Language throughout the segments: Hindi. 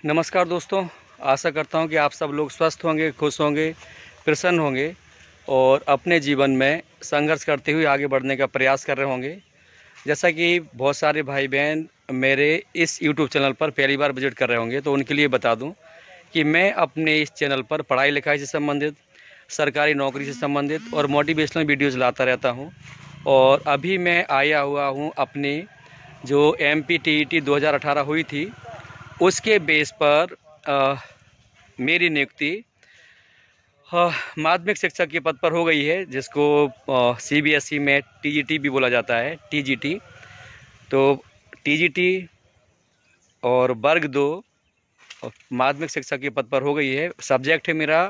नमस्कार दोस्तों, आशा करता हूं कि आप सब लोग स्वस्थ होंगे, खुश होंगे, प्रसन्न होंगे और अपने जीवन में संघर्ष करते हुए आगे बढ़ने का प्रयास कर रहे होंगे। जैसा कि बहुत सारे भाई बहन मेरे इस यूट्यूब चैनल पर पहली बार विजिट कर रहे होंगे, तो उनके लिए बता दूं कि मैं अपने इस चैनल पर पढ़ाई लिखाई से संबंधित, सरकारी नौकरी से संबंधित और मोटिवेशनल वीडियोज़ लाता रहता हूँ। और अभी मैं आया हुआ हूँ अपनी जो MPTET 2018 हुई थी, उसके बेस पर मेरी नियुक्ति माध्यमिक शिक्षक के पद पर हो गई है, जिसको CBSE में TGT भी बोला जाता है, TGT। तो TGT और वर्ग 2 माध्यमिक शिक्षक के पद पर हो गई है। सब्जेक्ट है मेरा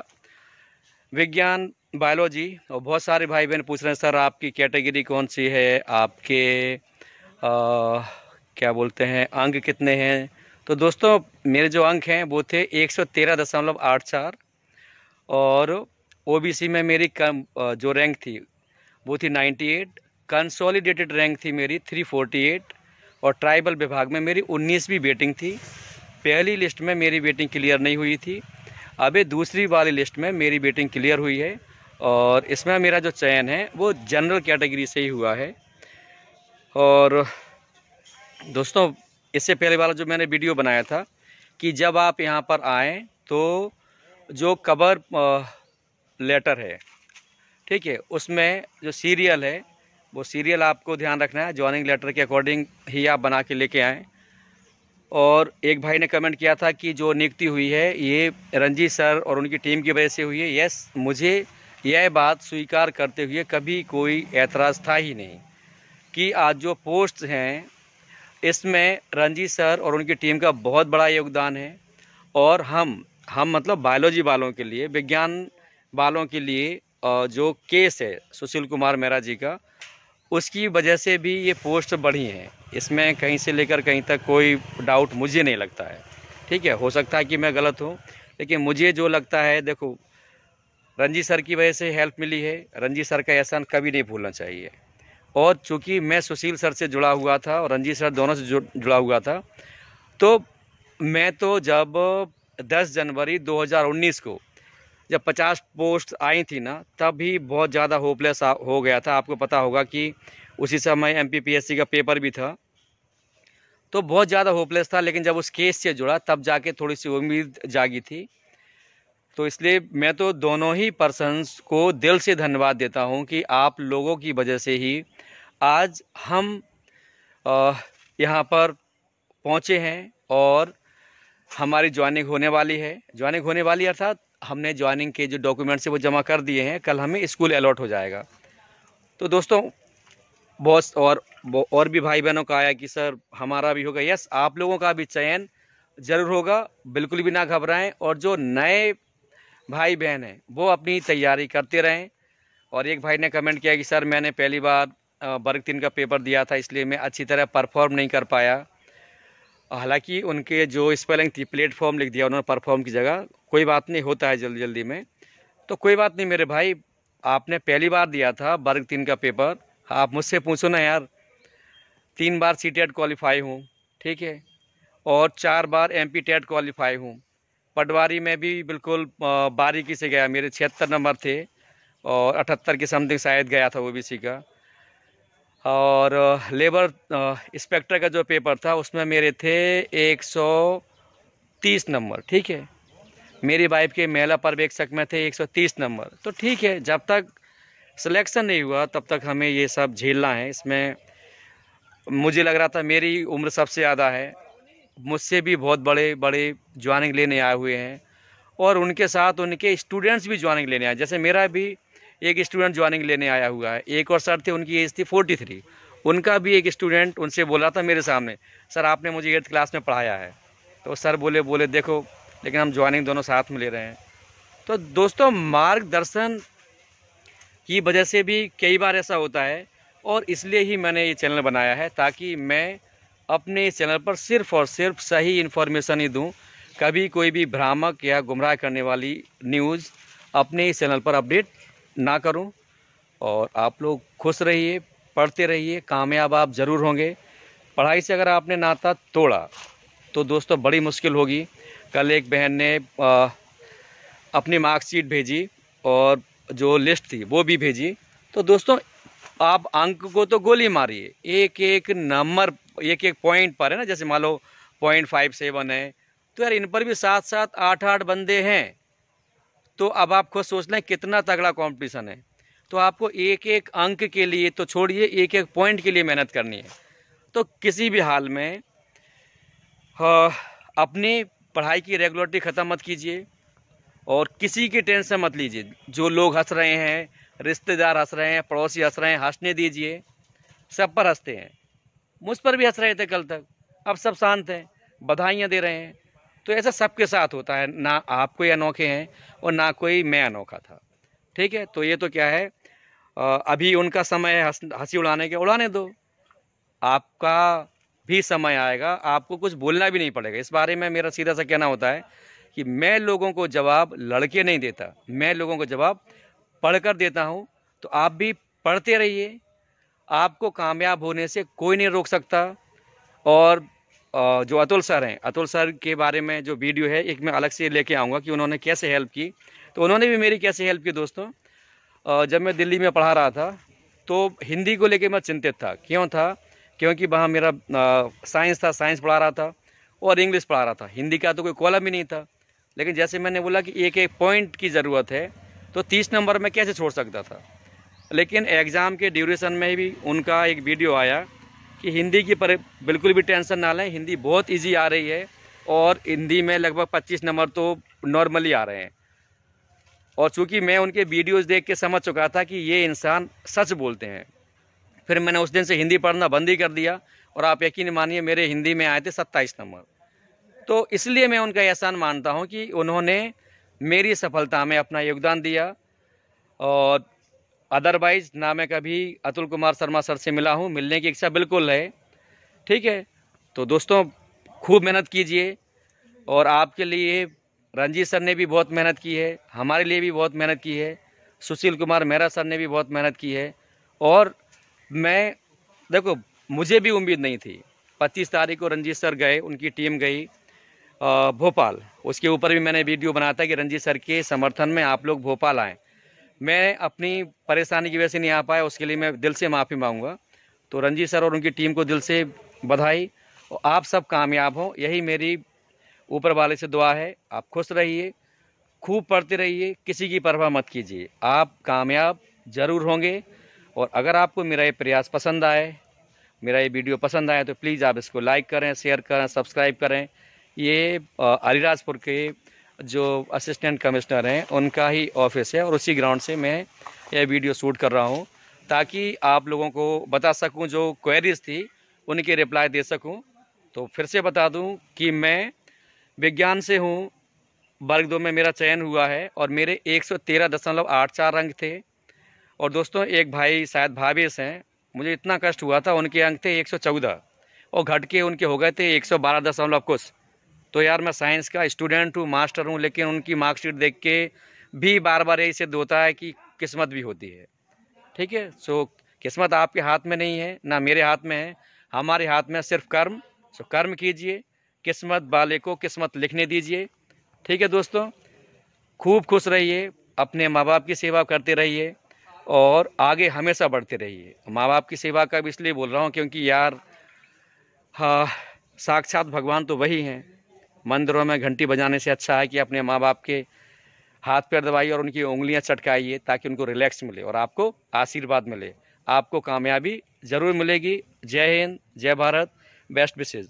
विज्ञान, बायोलॉजी। और बहुत सारे भाई बहन पूछ रहे हैं, सर आपकी कैटेगरी कौन सी है, आपके क्या बोलते हैं अंक कितने हैं। तो दोस्तों, मेरे जो अंक हैं वो थे 113.84 और OBC में मेरी कम जो रैंक थी वो थी 98। कंसोलिडेटेड रैंक थी मेरी 348 और ट्राइबल विभाग में मेरी 19वीं वेटिंग थी। पहली लिस्ट में मेरी वेटिंग क्लियर नहीं हुई थी, अभी दूसरी वाली लिस्ट में मेरी वेटिंग क्लियर हुई है और इसमें मेरा जो चयन है वो जनरल कैटेगरी से ही हुआ है। और दोस्तों, इससे पहले वाला जो मैंने वीडियो बनाया था कि जब आप यहाँ पर आएँ तो जो कवर लेटर है, ठीक है, उसमें जो सीरियल है वो सीरियल आपको ध्यान रखना है, जॉइनिंग लेटर के अकॉर्डिंग ही आप बना के लेके आएँ। और एक भाई ने कमेंट किया था कि जो नियुक्ति हुई है ये रंजीत सर और उनकी टीम की वजह से हुई है। यस, मुझे यह बात स्वीकार करते हुए कभी कोई ऐतराज़ था ही नहीं कि आज जो पोस्ट हैं इसमें रंजीत सर और उनकी टीम का बहुत बड़ा योगदान है। और हम मतलब बायोलॉजी वालों के लिए, विज्ञान वालों के लिए जो केस है सुशील कुमार मेहरा जी का, उसकी वजह से भी ये पोस्ट बढ़ी हैं। इसमें कहीं से लेकर कहीं तक कोई डाउट मुझे नहीं लगता है, ठीक है। हो सकता है कि मैं गलत हूँ, लेकिन मुझे जो लगता है, देखो, रंजीत सर की वजह से हेल्प मिली है, रंजीत सर का एहसान कभी नहीं भूलना चाहिए। और चूँकि मैं सुशील सर से जुड़ा हुआ था और रंजीत सर दोनों से जुड़ा हुआ था, तो मैं तो जब 10 जनवरी 2019 को जब 50 पोस्ट आई थी ना, तब भी बहुत ज़्यादा होपलेस हो गया था। आपको पता होगा कि उसी समय MPPSC का पेपर भी था, तो बहुत ज़्यादा होपलेस था। लेकिन जब उस केस से जुड़ा तब जाके थोड़ी सी उम्मीद जागी थी। तो इसलिए मैं तो दोनों ही पर्सन्स को दिल से धन्यवाद देता हूं कि आप लोगों की वजह से ही आज हम यहाँ पर पहुँचे हैं और हमारी ज्वाइनिंग होने वाली है। ज्वाइनिंग होने वाली अर्थात हमने ज्वाइनिंग के जो डॉक्यूमेंट्स है वो जमा कर दिए हैं, कल हमें स्कूल अलॉट हो जाएगा। तो दोस्तों, बॉस और भी भाई बहनों का आया कि सर हमारा भी होगा। यस, आप लोगों का भी चयन ज़रूर होगा, बिल्कुल भी ना घबराएं। और जो नए भाई बहन हैं वो अपनी तैयारी करते रहें। और एक भाई ने कमेंट किया कि सर मैंने पहली बार वर्ग 3 का पेपर दिया था, इसलिए मैं अच्छी तरह परफॉर्म नहीं कर पाया। हालांकि उनके जो स्पेलिंग थी, प्लेटफॉर्म लिख दिया उन्होंने परफॉर्म की जगह। कोई बात नहीं, होता है जल्दी जल्दी में, तो कोई बात नहीं मेरे भाई। आपने पहली बार दिया था वर्ग 3 का पेपर, आप मुझसे पूछो ना यार, 3 बार CTET क्वालिफाई हूँ, ठीक है, और 4 बार MP टेट क्वालिफाई हूँ। पटवारी में भी बिल्कुल बारीकी से गया, मेरे 76 नंबर थे और 78 के समथिंग शायद गया था OBC का। और लेबर इंस्पेक्टर का जो पेपर था उसमें मेरे थे 130 नंबर, ठीक है। मेरी वाइफ के महिला पर्यवेक्षक में थे 130 नंबर। तो ठीक है, जब तक सिलेक्शन नहीं हुआ तब तक हमें ये सब झेलना है। इसमें मुझे लग रहा था मेरी उम्र सबसे ज़्यादा है, मुझसे भी बहुत बड़े बड़े ज्वाइनिंग लेने आए हुए हैं और उनके साथ उनके स्टूडेंट्स भी ज्वाइनिंग लेने आए। जैसे मेरा भी एक स्टूडेंट ज्वाइनिंग लेने आया हुआ है। एक और सर थे, उनकी एज थी 43, उनका भी एक स्टूडेंट उनसे बोला था मेरे सामने, सर आपने मुझे 8th क्लास में पढ़ाया है। तो सर बोले देखो, लेकिन हम ज्वाइनिंग दोनों साथ में ले रहे हैं। तो दोस्तों, मार्गदर्शन की वजह से भी कई बार ऐसा होता है और इसलिए ही मैंने ये चैनल बनाया है, ताकि मैं अपने इस चैनल पर सिर्फ़ और सिर्फ सही इन्फॉर्मेशन ही दूँ। कभी कोई भी भ्रामक या गुमराह करने वाली न्यूज़ अपने इस चैनल पर अपडेट ना करूं। और आप लोग खुश रहिए, पढ़ते रहिए, कामयाब आप ज़रूर होंगे। पढ़ाई से अगर आपने नाता तोड़ा तो दोस्तों बड़ी मुश्किल होगी। कल एक बहन ने अपनी मार्कशीट भेजी और जो लिस्ट थी वो भी भेजी। तो दोस्तों आप अंक को तो गोली मारिए, एक एक नंबर एक एक पॉइंट पर है ना, जैसे मान लो 0.57 है, तो यार इन पर भी 7-7 8-8 बंदे हैं। तो अब आप खुद सोच लें कितना तगड़ा कंपटीशन है। तो आपको एक एक अंक के लिए तो छोड़िए, एक एक पॉइंट के लिए मेहनत करनी है। तो किसी भी हाल में अपनी पढ़ाई की रेगुलरिटी ख़त्म मत कीजिए और किसी की टेंशन मत लीजिए। जो लोग हंस रहे हैं, रिश्तेदार हंस रहे हैं, पड़ोसी हंस रहे हैं, हंसने दीजिए। सब पर हंसते हैं, मुझ पर भी हंस रहे थे कल तक, अब सब शांत हैं, बधाइयाँ दे रहे हैं। तो ऐसा सबके साथ होता है, ना आप कोई अनोखे हैं और ना कोई मैं अनोखा था। ठीक है, तो ये तो क्या है, अभी उनका समय है हंसी उड़ाने के, उड़ाने दो। आपका भी समय आएगा, आपको कुछ बोलना भी नहीं पड़ेगा। इस बारे में मेरा सीधा सा कहना होता है कि मैं लोगों को जवाब लड़के नहीं देता, मैं लोगों को जवाब पढ़कर देता हूँ। तो आप भी पढ़ते रहिए, आपको कामयाब होने से कोई नहीं रोक सकता। और जो अतुल सर हैं, अतुल सर के बारे में जो वीडियो है एक मैं अलग से लेके आऊँगा कि उन्होंने कैसे हेल्प की। तो उन्होंने भी मेरी कैसे हेल्प की दोस्तों। जब मैं दिल्ली में पढ़ा रहा था तो हिंदी को लेके मैं चिंतित था। क्यों था? क्योंकि वहाँ मेरा साइंस था, साइंस पढ़ा रहा था और इंग्लिश पढ़ा रहा था। हिंदी का तो कोई कॉलम ही नहीं था। लेकिन जैसे मैंने बोला कि एक एक पॉइंट की ज़रूरत है, तो 30 नंबर में कैसे छोड़ सकता था। लेकिन एग्ज़ाम के ड्यूरेशन में भी उनका एक वीडियो आया कि हिंदी की पर बिल्कुल भी टेंशन ना लें, हिंदी बहुत इजी आ रही है और हिंदी में लगभग 25 नंबर तो नॉर्मली आ रहे हैं। और चूँकि मैं उनके वीडियोज़ देख के समझ चुका था कि ये इंसान सच बोलते हैं, फिर मैंने उस दिन से हिंदी पढ़ना बंद ही कर दिया। और आप यकीन मानिए मेरे हिंदी में आए थे 27 नंबर। तो इसलिए मैं उनका एहसान मानता हूं कि उन्होंने मेरी सफलता में अपना योगदान दिया। और अदरवाइज़ ना मैं कभी अतुल कुमार शर्मा सर से मिला हूं, मिलने की इच्छा बिल्कुल है। ठीक है, तो दोस्तों खूब मेहनत कीजिए। और आपके लिए रंजीत सर ने भी बहुत मेहनत की है, हमारे लिए भी बहुत मेहनत की है, सुशील कुमार मेहरा सर ने भी बहुत मेहनत की है। और मैं देखो, मुझे भी उम्मीद नहीं थी। 25 तारीख को रंजीत सर गए, उनकी टीम गई भोपाल। उसके ऊपर भी मैंने वीडियो बनाया था कि रंजीत सर के समर्थन में आप लोग भोपाल आएँ। मैं अपनी परेशानी की वजह से नहीं आ पाया, उसके लिए मैं दिल से माफ़ी मांगूंगा। तो रंजीत सर और उनकी टीम को दिल से बधाई। और आप सब कामयाब हों, यही मेरी ऊपर वाले से दुआ है। आप खुश रहिए, खूब पढ़ते रहिए, किसी की परवाह मत कीजिए, आप कामयाब ज़रूर होंगे। और अगर आपको मेरा ये प्रयास पसंद आए, मेरा ये वीडियो पसंद आए, तो प्लीज़ आप इसको लाइक करें, शेयर करें, सब्सक्राइब करें। ये अलीराजपुर के जो असिस्टेंट कमिश्नर हैं उनका ही ऑफिस है और उसी ग्राउंड से मैं यह वीडियो शूट कर रहा हूँ, ताकि आप लोगों को बता सकूँ, जो क्वेरीज थी उनके रिप्लाई दे सकूँ। तो फिर से बता दूँ कि मैं विज्ञान से हूँ, वर्ग 2 में मेरा चयन हुआ है और मेरे 113.84 अंक थे। और दोस्तों एक भाई शायद भावेश हैं, मुझे इतना कष्ट हुआ था, उनके अंक थे 114 और घट के उनके हो गए थे 112 कुछ। तो यार मैं साइंस का स्टूडेंट हूँ, मास्टर हूँ, लेकिन उनकी मार्कशीट देख के भी बार बार यही सिद्ध होता है कि किस्मत भी होती है। ठीक है, सो किस्मत आपके हाथ में नहीं है, ना मेरे हाथ में है, हमारे हाथ में सिर्फ कर्म। सो कर्म कीजिए, किस्मत वाले को किस्मत लिखने दीजिए। ठीक है दोस्तों, खूब खुश रहिए, अपने माँ बाप की सेवा करते रहिए और आगे हमेशा बढ़ते रहिए। माँ बाप की सेवा का भी इसलिए बोल रहा हूँ क्योंकि यार हाँ, साक्षात भगवान तो वही हैं। मंदिरों में घंटी बजाने से अच्छा है कि अपने माँ बाप के हाथ पैर दबाइए और उनकी उंगलियां चटकाइए, ताकि उनको रिलैक्स मिले और आपको आशीर्वाद मिले। आपको कामयाबी ज़रूर मिलेगी। जय हिंद, जय भारत, बेस्ट विशेज़।